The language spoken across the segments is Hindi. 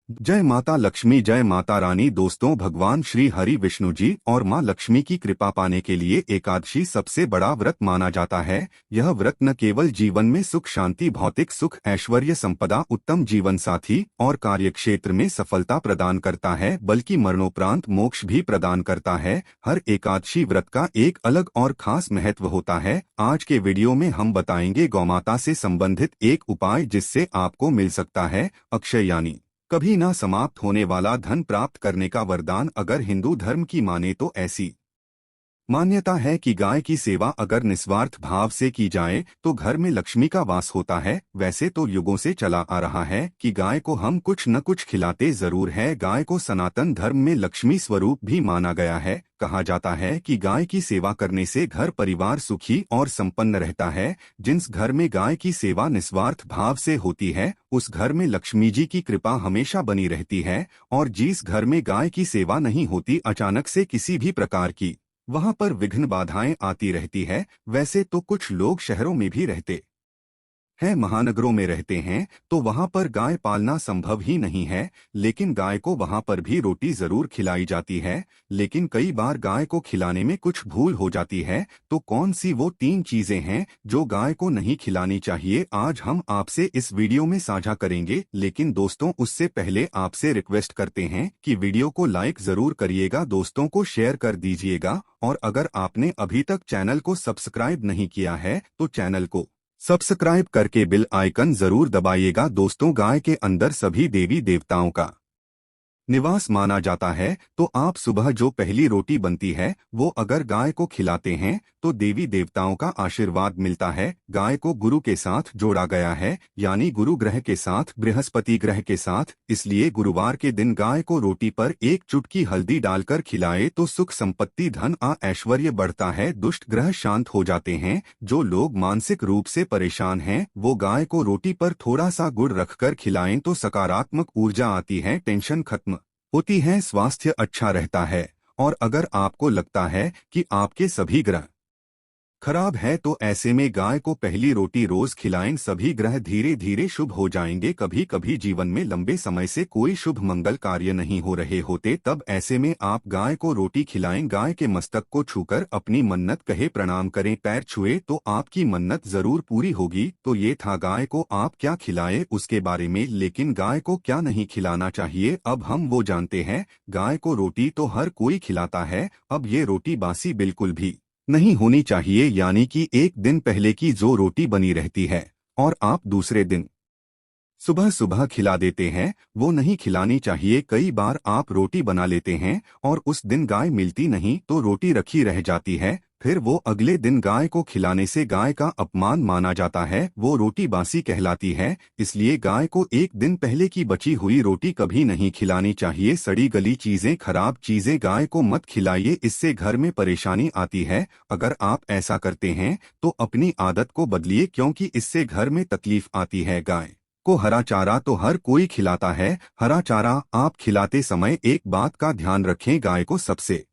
जय माता लक्ष्मी, जय माता रानी। दोस्तों, भगवान श्री हरि विष्णु जी और माँ लक्ष्मी की कृपा पाने के लिए एकादशी सबसे बड़ा व्रत माना जाता है। यह व्रत न केवल जीवन में सुख शांति, भौतिक सुख, ऐश्वर्य, संपदा, उत्तम जीवन साथी और कार्यक्षेत्र में सफलता प्रदान करता है, बल्कि मरणोपरांत मोक्ष भी प्रदान करता है। हर एकादशी व्रत का एक अलग और खास महत्व होता है। आज के वीडियो में हम बताएंगे गौमाता से संबंधित एक उपाय जिससे आपको मिल सकता है अक्षय यानी कभी ना समाप्त होने वाला धन प्राप्त करने का वरदान। अगर हिंदू धर्म की माने तो ऐसी मान्यता है कि गाय की सेवा अगर निस्वार्थ भाव से की जाए तो घर में लक्ष्मी का वास होता है। वैसे तो युगों से चला आ रहा है कि गाय को हम कुछ न कुछ खिलाते जरूर है। गाय को सनातन धर्म में लक्ष्मी स्वरूप भी माना गया है। कहा जाता है कि गाय की सेवा करने से घर परिवार सुखी और संपन्न रहता है। जिस घर में गाय की सेवा निस्वार्थ भाव से होती है उस घर में लक्ष्मी जी की कृपा हमेशा बनी रहती है, और जिस घर में गाय की सेवा नहीं होती, अचानक से किसी भी प्रकार की वहां पर विघ्न बाधाएं आती रहती है। वैसे तो कुछ लोग शहरों में भी रहते हैं, महानगरों में रहते हैं, तो वहां पर गाय पालना संभव ही नहीं है। लेकिन गाय को वहां पर भी रोटी जरूर खिलाई जाती है। लेकिन कई बार गाय को खिलाने में कुछ भूल हो जाती है। तो कौन सी वो 3 चीजें हैं जो गाय को नहीं खिलानी चाहिए, आज हम आपसे इस वीडियो में साझा करेंगे। लेकिन दोस्तों, उससे पहले आपसे रिक्वेस्ट करते हैं कि वीडियो को लाइक जरूर करिएगा, दोस्तों को शेयर कर दीजिएगा, और अगर आपने अभी तक चैनल को सब्सक्राइब नहीं किया है तो चैनल को सब्सक्राइब करके बेल आइकन जरूर दबाइएगा। दोस्तों, गाय के अंदर सभी देवी देवताओं का निवास माना जाता है। तो आप सुबह जो पहली रोटी बनती है वो अगर गाय को खिलाते हैं तो देवी देवताओं का आशीर्वाद मिलता है। गाय को गुरु के साथ जोड़ा गया है, यानी गुरु ग्रह के साथ, बृहस्पति ग्रह के साथ। इसलिए गुरुवार के दिन गाय को रोटी पर एक चुटकी हल्दी डालकर खिलाए तो सुख संपत्ति, धन ऐश्वर्य बढ़ता है, दुष्ट ग्रह शांत हो जाते हैं। जो लोग मानसिक रूप से परेशान हैं वो गाय को रोटी पर थोड़ा सा गुड़ रखकर खिलाएं तो सकारात्मक ऊर्जा आती है, टेंशन खत्म होती है, स्वास्थ्य अच्छा रहता है। और अगर आपको लगता है कि आपके सभी ग्रह खराब है तो ऐसे में गाय को पहली रोटी रोज खिलाएं, सभी ग्रह धीरे धीरे शुभ हो जाएंगे। कभी कभी जीवन में लंबे समय से कोई शुभ मंगल कार्य नहीं हो रहे होते, तब ऐसे में आप गाय को रोटी खिलाएं। गाय के मस्तक को छूकर अपनी मन्नत कहे, प्रणाम करें, पैर छुए तो आपकी मन्नत जरूर पूरी होगी। तो ये था गाय को आप क्या खिलाए उसके बारे में। लेकिन गाय को क्या नहीं खिलाना चाहिए, अब हम वो जानते हैं। गाय को रोटी तो हर कोई खिलाता है, अब ये रोटी बासी बिल्कुल भी नहीं होनी चाहिए, यानी कि एक दिन पहले की जो रोटी बनी रहती है और आप दूसरे दिन सुबह सुबह खिला देते हैं वो नहीं खिलानी चाहिए। कई बार आप रोटी बना लेते हैं और उस दिन गाय मिलती नहीं तो रोटी रखी रह जाती है, फिर वो अगले दिन गाय को खिलाने से गाय का अपमान माना जाता है, वो रोटी बासी कहलाती है। इसलिए गाय को एक दिन पहले की बची हुई रोटी कभी नहीं खिलानी चाहिए। सड़ी गली चीजें, खराब चीजें गाय को मत खिलाइए, इससे घर में परेशानी आती है। अगर आप ऐसा करते हैं तो अपनी आदत को बदलिए, क्योंकि इससे घर में तकलीफ आती है। गाय को हरा चारा तो हर कोई खिलाता है, हरा चारा आप खिलाते समय एक बात का ध्यान रखें, गाय को सबसे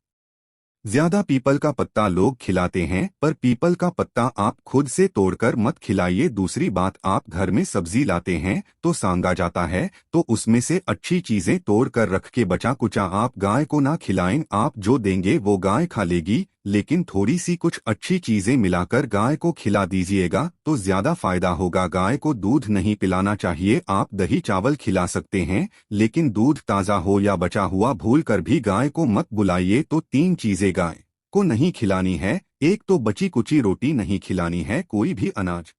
ज्यादा पीपल का पत्ता लोग खिलाते हैं, पर पीपल का पत्ता आप खुद से तोड़कर मत खिलाइए। दूसरी बात, आप घर में सब्जी लाते हैं तो सांगा जाता है, तो उसमें से अच्छी चीजें तोड़कर रख के बचा कुचा आप गाय को ना खिलाएं। आप जो देंगे वो गाय खा लेगी, लेकिन थोड़ी सी कुछ अच्छी चीजें मिलाकर गाय को खिला दीजिएगा तो ज्यादा फायदा होगा। गाय को दूध नहीं पिलाना चाहिए, आप दही चावल खिला सकते हैं, लेकिन दूध ताज़ा हो या बचा हुआ भूल कर भी गाय को मत बुलाइए। तो 3 चीजें गाय को नहीं खिलानी है। एक तो बची कुची रोटी नहीं खिलानी है, कोई भी अनाज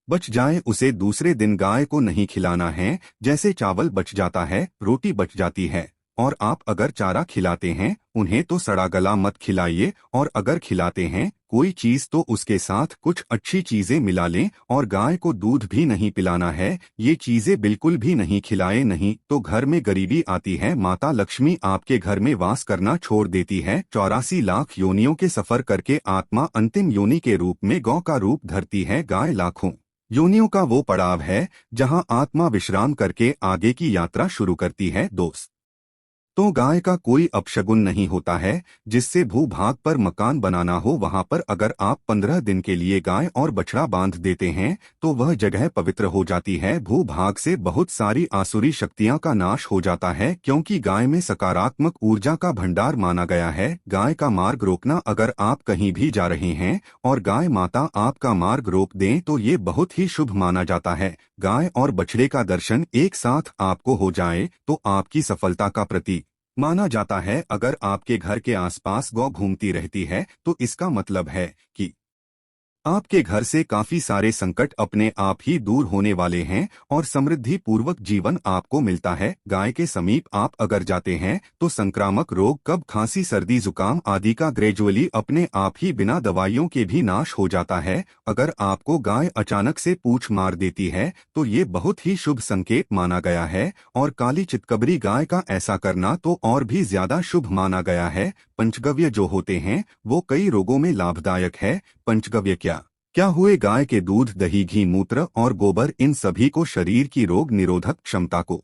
बच जाए उसे दूसरे दिन गाय को नहीं खिलाना है। जैसे चावल बच जाता है, रोटी बच जाती है, और आप अगर चारा खिलाते हैं उन्हें तो सड़ा गला मत खिलाइए, और अगर खिलाते हैं कोई चीज तो उसके साथ कुछ अच्छी चीजें मिला लें। और गाय को दूध भी नहीं पिलाना है, ये चीजें बिल्कुल भी नहीं खिलाए, नहीं तो घर में गरीबी आती है, माता लक्ष्मी आपके घर में वास करना छोड़ देती है। 84 लाख योनियों के सफर करके आत्मा अंतिम योनि के रूप में गौ का रूप धरती है। गाय लाखों योनियों का वो पड़ाव है जहां आत्मा विश्राम करके आगे की यात्रा शुरू करती है। दोस्त तो गाय का कोई अपशगुन नहीं होता है। जिससे भूभाग पर मकान बनाना हो वहां पर अगर आप 15 दिन के लिए गाय और बछड़ा बांध देते हैं तो वह जगह पवित्र हो जाती है। भूभाग से बहुत सारी आसुरी शक्तियां का नाश हो जाता है, क्योंकि गाय में सकारात्मक ऊर्जा का भंडार माना गया है। गाय का मार्ग रोकना, अगर आप कहीं भी जा रहे हैं और गाय माता आपका मार्ग रोक दें तो ये बहुत ही शुभ माना जाता है। गाय और बछड़े का दर्शन एक साथ आपको हो जाए तो आपकी सफलता का प्रतीक माना जाता है। अगर आपके घर के आसपास गौ घूमती रहती है तो इसका मतलब है कि आपके घर से काफी सारे संकट अपने आप ही दूर होने वाले हैं और समृद्धि पूर्वक जीवन आपको मिलता है। गाय के समीप आप अगर जाते हैं तो संक्रामक रोग, कब, खांसी, सर्दी, जुकाम आदि का ग्रेजुअली अपने आप ही बिना दवाइयों के भी नाश हो जाता है। अगर आपको गाय अचानक से पूंछ मार देती है तो ये बहुत ही शुभ संकेत माना गया है, और काली चितकबरी गाय का ऐसा करना तो और भी ज्यादा शुभ माना गया है। पंचगव्य जो होते हैं वो कई रोगों में लाभदायक है। पंचगव्य क्या हुए? गाय के दूध, दही, घी, मूत्र और गोबर, इन सभी को शरीर की रोग निरोधक क्षमता को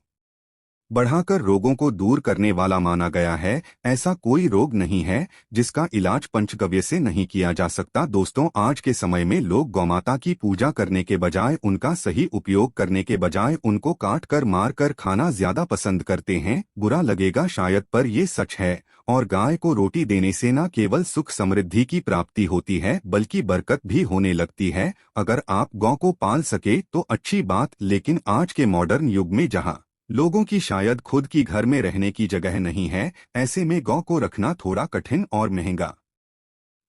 बढ़ाकर रोगों को दूर करने वाला माना गया है। ऐसा कोई रोग नहीं है जिसका इलाज पंचगव्य से नहीं किया जा सकता। दोस्तों, आज के समय में लोग गौमाता की पूजा करने के बजाय, उनका सही उपयोग करने के बजाय उनको काट कर मार कर खाना ज्यादा पसंद करते हैं। बुरा लगेगा शायद, पर ये सच है। और गाय को रोटी देने से न केवल सुख समृद्धि की प्राप्ति होती है बल्कि बरकत भी होने लगती है। अगर आप गौ को पाल सके तो अच्छी बात, लेकिन आज के मॉडर्न युग में जहाँ लोगों की शायद खुद की घर में रहने की जगह नहीं है, ऐसे में गौ को रखना थोड़ा कठिन और महंगा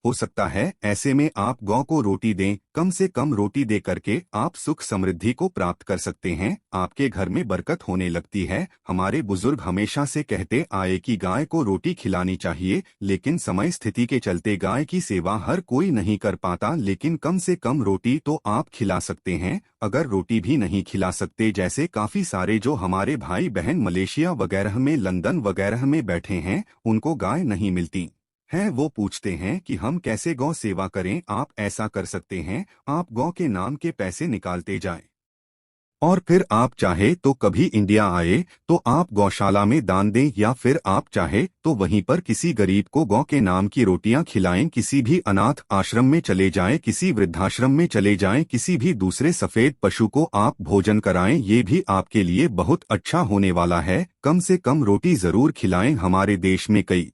हो सकता है। ऐसे में आप गौ को रोटी दें, कम से कम रोटी दे करके आप सुख समृद्धि को प्राप्त कर सकते हैं। आपके घर में बरकत होने लगती है। हमारे बुजुर्ग हमेशा से कहते आए कि गाय को रोटी खिलानी चाहिए, लेकिन समय स्थिति के चलते गाय की सेवा हर कोई नहीं कर पाता। लेकिन कम से कम रोटी तो आप खिला सकते हैं। अगर रोटी भी नहीं खिला सकते, जैसे काफी सारे जो हमारे भाई बहन मलेशिया वगैरह में, लंदन वगैरह में बैठे हैं, उनको गाय नहीं मिलती हैं, वो पूछते हैं कि हम कैसे गौ सेवा करें। आप ऐसा कर सकते हैं, आप गौ के नाम के पैसे निकालते जाएं और फिर आप चाहे तो कभी इंडिया आए तो आप गौशाला में दान दें, या फिर आप चाहे तो वहीं पर किसी गरीब को गौ के नाम की रोटियां खिलाएं। किसी भी अनाथ आश्रम में चले जाएं, किसी वृद्धाश्रम में चले जाएं, किसी भी दूसरे सफेद पशु को आप भोजन कराएं। ये भी आपके लिए बहुत अच्छा होने वाला है। कम से कम रोटी जरूर खिलाएं। हमारे देश में कई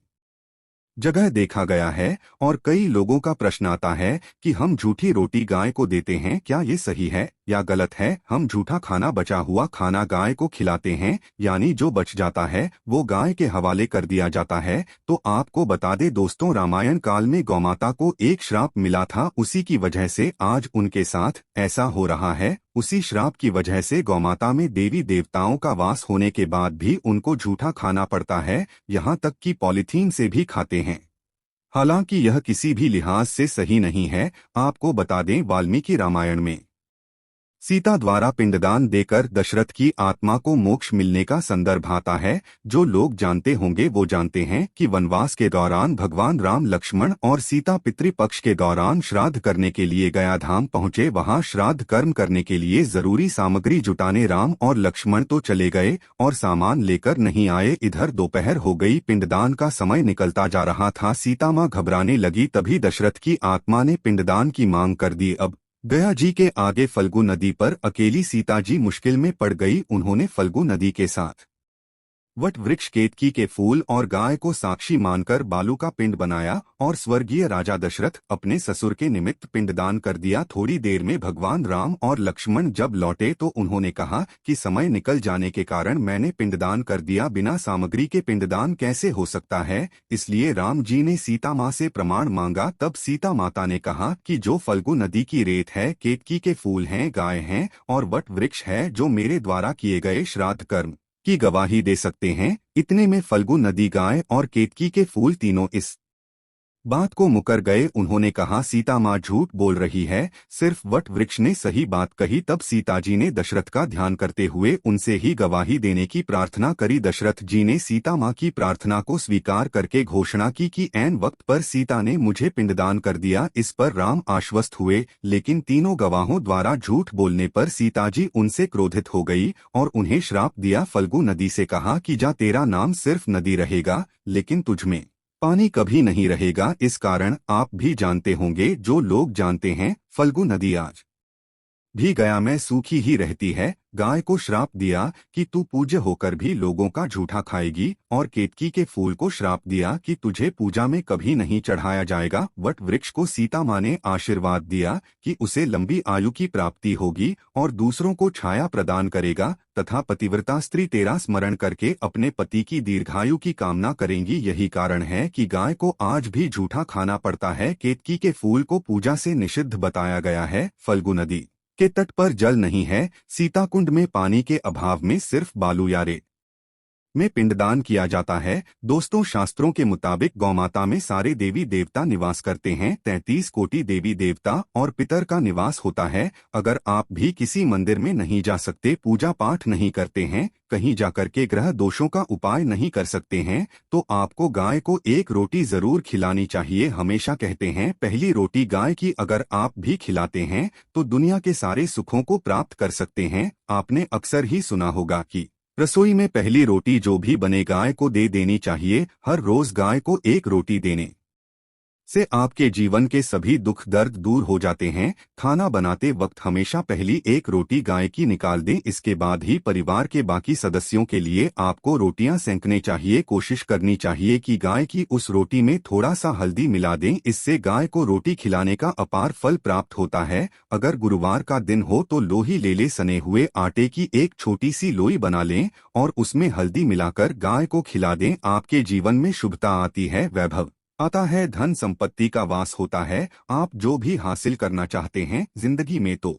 जगह देखा गया है और कई लोगों का प्रश्न आता है कि हम झूठी रोटी गाय को देते हैं, क्या ये सही है या गलत है? हम झूठा खाना, बचा हुआ खाना गाय को खिलाते हैं, यानी जो बच जाता है वो गाय के हवाले कर दिया जाता है। तो आपको बता दे दोस्तों, रामायण काल में गौमाता को एक श्राप मिला था, उसी की वजह से आज उनके साथ ऐसा हो रहा है। उसी श्राप की वजह से गौमाता में देवी देवताओं का वास होने के बाद भी उनको झूठा खाना पड़ता है, यहाँ तक कि पॉलीथीन से भी खाते हैं। हालांकि यह किसी भी लिहाज से सही नहीं है। आपको बता दें, वाल्मीकि रामायण में सीता द्वारा पिंडदान देकर दशरथ की आत्मा को मोक्ष मिलने का संदर्भ आता है। जो लोग जानते होंगे वो जानते हैं कि वनवास के दौरान भगवान राम, लक्ष्मण और सीता पितृपक्ष के दौरान श्राद्ध करने के लिए गया धाम पहुंचे। वहां श्राद्ध कर्म करने के लिए जरूरी सामग्री जुटाने राम और लक्ष्मण तो चले गए और सामान लेकर नहीं आए। इधर दोपहर हो गई, पिंडदान का समय निकलता जा रहा था। सीता माँ घबराने लगी, तभी दशरथ की आत्मा ने पिंडदान की मांग कर दी। अब गया जी के आगे फल्गु नदी पर अकेली सीता जी मुश्किल में पड़ गई। उन्होंने फल्गु नदी के साथ वट वृक्ष, केतकी के फूल और गाय को साक्षी मानकर बालू का पिंड बनाया और स्वर्गीय राजा दशरथ अपने ससुर के निमित्त पिंडदान कर दिया। थोड़ी देर में भगवान राम और लक्ष्मण जब लौटे तो उन्होंने कहा कि समय निकल जाने के कारण मैंने पिंडदान कर दिया, बिना सामग्री के पिंडदान कैसे हो सकता है? इसलिए राम जी ने सीता माँ से प्रमाण मांगा। तब सीता माता ने कहा कि जो फल्गु नदी की रेत है, केतकी के फूल हैं, गाय हैं और वट वृक्ष है, जो मेरे द्वारा किए गए श्राद्ध कर्म की गवाही दे सकते हैं। इतने में फल्गु नदी, गाय और केतकी के फूल तीनों इस बात को मुकर गए। उन्होंने कहा, सीता माँ झूठ बोल रही है, सिर्फ वट वृक्ष ने सही बात कही। तब सीता जी ने दशरथ का ध्यान करते हुए उनसे ही गवाही देने की प्रार्थना करी। दशरथ जी ने सीता माँ की प्रार्थना को स्वीकार करके घोषणा की कि ऐन वक्त पर सीता ने मुझे पिंडदान कर दिया। इस पर राम आश्वस्त हुए, लेकिन तीनों गवाहों द्वारा झूठ बोलने पर सीता जी उनसे क्रोधित हो गई और उन्हें श्राप दिया। फल्गु नदी से कहा कि जा, तेरा नाम सिर्फ नदी रहेगा, लेकिन तुझमें पानी कभी नहीं रहेगा। इस कारण आप भी जानते होंगे, जो लोग जानते हैं, फल्गु नदी आज भी गया में सूखी ही रहती है। गाय को श्राप दिया कि तू पूज्य होकर भी लोगों का झूठा खाएगी, और केतकी के फूल को श्राप दिया कि तुझे पूजा में कभी नहीं चढ़ाया जाएगा। वट वृक्ष को सीता माँ ने आशीर्वाद दिया कि उसे लंबी आयु की प्राप्ति होगी और दूसरों को छाया प्रदान करेगा, तथा पतिव्रता स्त्री तेरा स्मरण करके अपने पति की दीर्घायु की कामना करेंगी। यही कारण है कि गाय को आज भी झूठा खाना पड़ता है। केतकी के फूल को पूजा से निषिद्ध बताया गया है। फल्गु नदी के तट पर जल नहीं है। सीताकुंड में पानी के अभाव में सिर्फ बालू या रेत में पिंडदान किया जाता है। दोस्तों, शास्त्रों के मुताबिक गौमाता में सारे देवी देवता निवास करते हैं। 33 कोटि देवी देवता और पितर का निवास होता है। अगर आप भी किसी मंदिर में नहीं जा सकते, पूजा पाठ नहीं करते हैं, कहीं जाकर के ग्रह दोषों का उपाय नहीं कर सकते हैं, तो आपको गाय को एक रोटी जरूर खिलानी चाहिए। हमेशा कहते हैं, पहली रोटी गाय की अगर आप भी खिलाते हैं तो दुनिया के सारे सुखों को प्राप्त कर सकते हैं। आपने अक्सर ही सुना होगा कि रसोई में पहली रोटी जो भी बने गाय को दे देनी चाहिए। हर रोज गाय को एक रोटी देने से आपके जीवन के सभी दुख दर्द दूर हो जाते हैं। खाना बनाते वक्त हमेशा पहली एक रोटी गाय की निकाल दें, इसके बाद ही परिवार के बाकी सदस्यों के लिए आपको रोटियां सेंकने चाहिए। कोशिश करनी चाहिए कि गाय की उस रोटी में थोड़ा सा हल्दी मिला दें, इससे गाय को रोटी खिलाने का अपार फल प्राप्त होता है। अगर गुरुवार का दिन हो तो लोही ले सने हुए आटे की एक छोटी सी लोई बना लें और उसमें हल्दी मिलाकर गाय को खिला दें। आपके जीवन में शुभता आती है, वैभव आता है, धन संपत्ति का वास होता है। आप जो भी हासिल करना चाहते हैं जिंदगी में, तो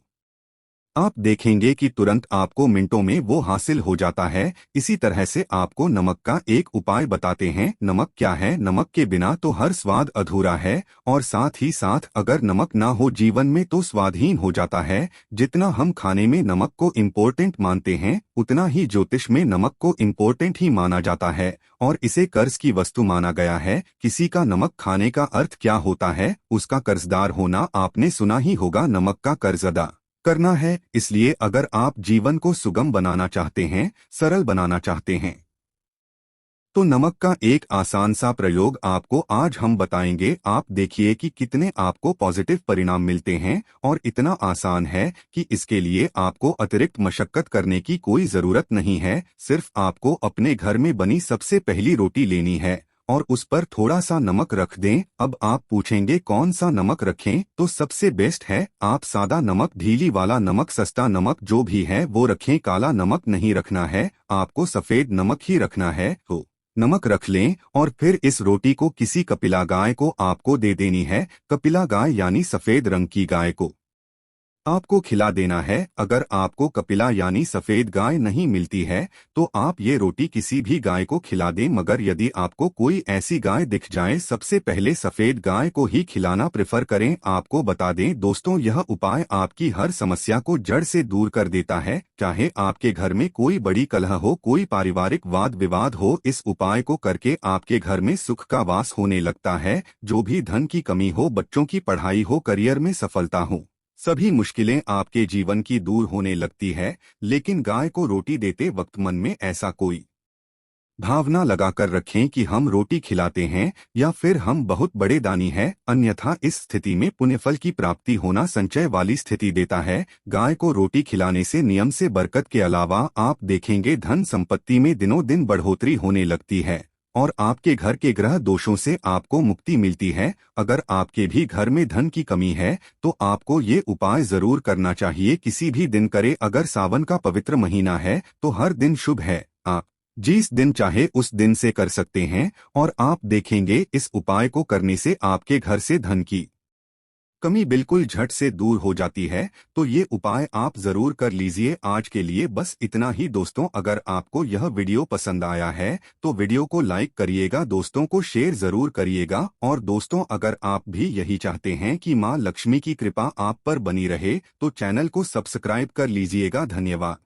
आप देखेंगे कि तुरंत आपको मिनटों में वो हासिल हो जाता है। इसी तरह से आपको नमक का एक उपाय बताते हैं। नमक क्या है? नमक के बिना तो हर स्वाद अधूरा है, और साथ ही साथ अगर नमक ना हो जीवन में तो स्वादहीन हो जाता है। जितना हम खाने में नमक को इम्पोर्टेंट मानते हैं, उतना ही ज्योतिष में नमक को इम्पोर्टेंट ही माना जाता है, और इसे कर्ज की वस्तु माना गया है। किसी का नमक खाने का अर्थ क्या होता है? उसका कर्जदार होना। आपने सुना ही होगा, नमक का कर्ज अदा करना है। इसलिए अगर आप जीवन को सुगम बनाना चाहते हैं, सरल बनाना चाहते हैं, तो नमक का एक आसान सा प्रयोग आपको आज हम बताएंगे। आप देखिए कि कितने आपको पॉजिटिव परिणाम मिलते हैं, और इतना आसान है कि इसके लिए आपको अतिरिक्त मशक्कत करने की कोई जरूरत नहीं है। सिर्फ आपको अपने घर में बनी सबसे पहली रोटी लेनी है और उस पर थोड़ा सा नमक रख दें। अब आप पूछेंगे कौन सा नमक रखें, तो सबसे बेस्ट है आप सादा नमक, ढीली वाला नमक, सस्ता नमक जो भी है वो रखें। काला नमक नहीं रखना है, आपको सफेद नमक ही रखना है। तो नमक रख लें और फिर इस रोटी को किसी कपिला गाय को आपको दे देनी है। कपिला गाय यानी सफेद रंग की गाय को आपको खिला देना है। अगर आपको कपिला यानी सफेद गाय नहीं मिलती है तो आप ये रोटी किसी भी गाय को खिला दें, मगर यदि आपको कोई ऐसी गाय दिख जाए, सबसे पहले सफेद गाय को ही खिलाना प्रेफर करें। आपको बता दें दोस्तों, यह उपाय आपकी हर समस्या को जड़ से दूर कर देता है। चाहे आपके घर में कोई बड़ी कलह हो, कोई पारिवारिक वाद विवाद हो, इस उपाय को करके आपके घर में सुख का वास होने लगता है। जो भी धन की कमी हो, बच्चों की पढ़ाई हो, करियर में सफलता हो, सभी मुश्किलें आपके जीवन की दूर होने लगती है। लेकिन गाय को रोटी देते वक्त मन में ऐसा कोई भावना लगाकर रखें कि हम रोटी खिलाते हैं या फिर हम बहुत बड़े दानी हैं, अन्यथा इस स्थिति में पुण्यफल की प्राप्ति होना संचय वाली स्थिति देता है। गाय को रोटी खिलाने से नियम से बरकत के अलावा आप देखेंगे धन संपत्ति में दिनों दिन बढ़ोतरी होने लगती है, और आपके घर के ग्रह दोषों से आपको मुक्ति मिलती है। अगर आपके भी घर में धन की कमी है तो आपको ये उपाय जरूर करना चाहिए, किसी भी दिन करे। अगर सावन का पवित्र महीना है तो हर दिन शुभ है, आप जिस दिन चाहे उस दिन से कर सकते हैं, और आप देखेंगे इस उपाय को करने से आपके घर से धन की कमी बिल्कुल झट से दूर हो जाती है। तो ये उपाय आप जरूर कर लीजिए। आज के लिए बस इतना ही दोस्तों। अगर आपको यह वीडियो पसंद आया है तो वीडियो को लाइक करिएगा, दोस्तों को शेयर जरूर करिएगा। और दोस्तों, अगर आप भी यही चाहते हैं कि माँ लक्ष्मी की कृपा आप पर बनी रहे तो चैनल को सब्सक्राइब कर लीजिएगा। धन्यवाद।